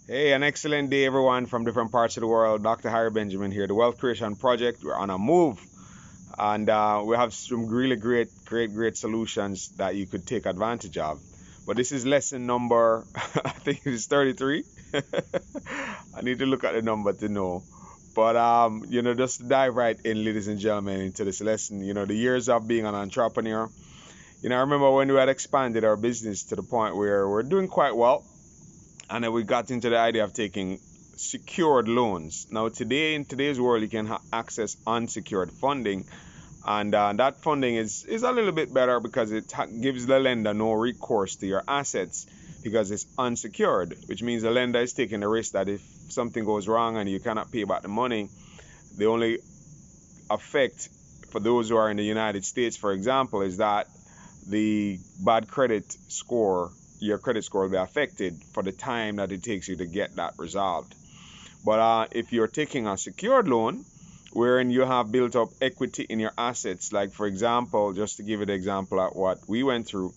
Hey, an excellent day, everyone from different parts of the world. Dr. Harry Benjamin here, the Wealth Creation Project. We're on a move, and we have some really great solutions that you could take advantage of. But this is lesson number, I think it's 33. I need to look at the number to know. But just to dive right in, ladies and gentlemen, into this lesson. The years of being an entrepreneur. I remember when we had expanded our business to the point where we're doing quite well, and then we got into the idea of taking secured loans. Now, today in today's world, you can access unsecured funding, and that funding is a little bit better because it gives the lender no recourse to your assets because it's unsecured, which means the lender is taking the risk that if something goes wrong and you cannot pay back the money, the only effect for those who are in the United States, for example, is that the bad credit score, your credit score will be affected for the time that it takes you to get that resolved. But if you're taking a secured loan, wherein you have built up equity in your assets, like for example, just to give you the example of what we went through,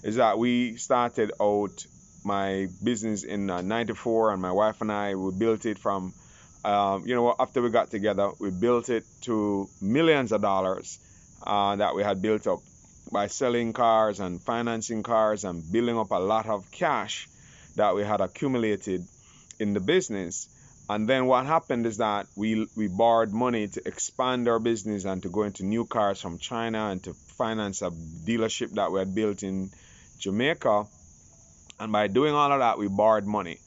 is that we started out my business in '94, and my wife and I, we built it from, after we got together, we built it to millions of dollars that we had built up by selling cars and financing cars and building up a lot of cash that we had accumulated in the business. And then what happened is that we borrowed money to expand our business and to go into new cars from China and to finance a dealership that we had built in Jamaica. And by doing all of that, we borrowed money.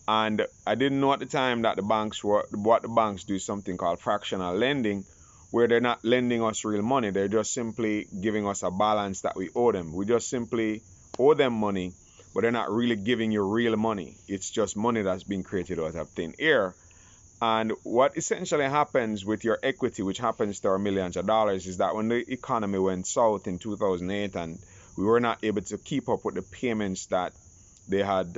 And I didn't know at the time that what the banks do is something called fractional lending, where they're not lending us real money. They're just simply giving us a balance that we owe them. We just simply owe them money, but they're not really giving you real money. It's just money that's being created out of thin air. And what essentially happens with your equity, which happens to our millions of dollars, is that when the economy went south in 2008 and we were not able to keep up with the payments that they had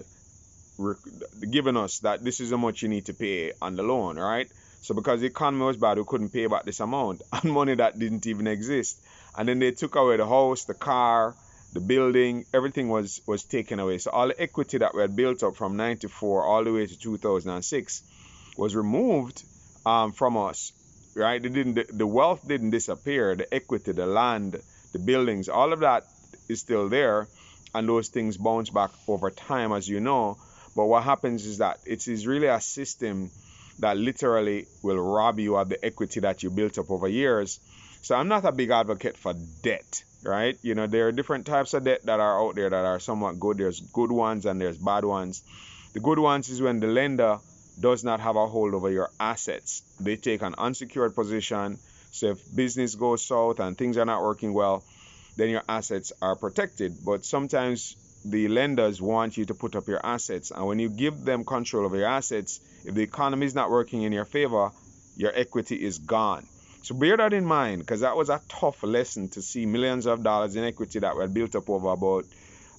given us, that this is how much you need to pay on the loan, right? So because the economy was bad, we couldn't pay back this amount on money that didn't even exist. And then they took away the house, the car, the building, everything was taken away. So all the equity that we had built up from '94 all the way to 2006 was removed from us, right? The wealth didn't disappear. The equity, the land, the buildings, all of that is still there, and those things bounce back over time, as you know. But what happens is that it is really a system that literally will rob you of the equity that you built up over years. So I'm not a big advocate for debt, right? There are different types of debt that are out there that are somewhat good. There's good ones and there's bad ones. The good ones is when the lender does not have a hold over your assets. They take an unsecured position. So if business goes south and things are not working well, then your assets are protected. But sometimes the lenders want you to put up your assets, and when you give them control over your assets, if the economy is not working in your favor, your equity is gone. So bear that in mind, because that was a tough lesson to see millions of dollars in equity that were built up over about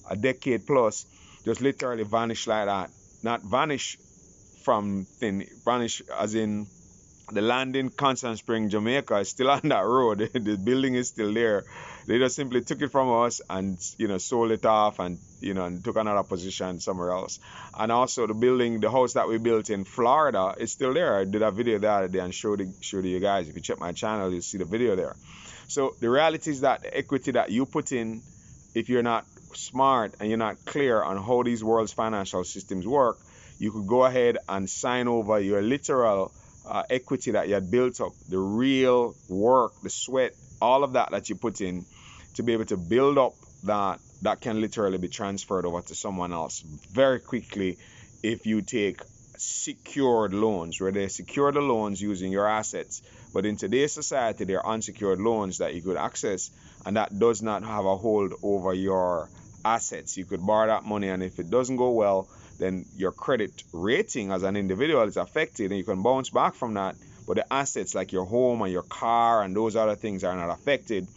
a decade plus just literally vanish like that. Not vanish from thin, vanish as in the land in Constant Spring, Jamaica is still on that road. The building is still there. They just simply took it from us and sold it off, and and took another position somewhere else. And also the house that we built in Florida is still there. I did a video the other day and showed you guys. If you check my channel, you'll see the video there. So the reality is that the equity that you put in, if you're not smart and you're not clear on how these world's financial systems work, you could go ahead and sign over your literal equity that you had built up, the real work, the sweat, all of that you put in to be able to build up that can literally be transferred over to someone else very quickly if you take secured loans, where they secure the loans using your assets. But in today's society, there are unsecured loans that you could access, and that does not have a hold over your assets. You could borrow that money, and if it doesn't go well, then your credit rating as an individual is affected, and you can bounce back from that. But the assets like your home and your car and those other things are not affected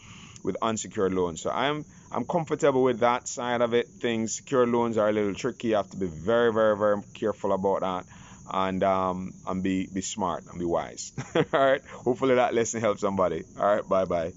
with unsecured loans. So I'm comfortable with that side of it. Things secured loans are a little tricky. You have to be very, very, very careful about that, and be smart and be wise. All right. Hopefully that lesson helps somebody. All right. Bye bye.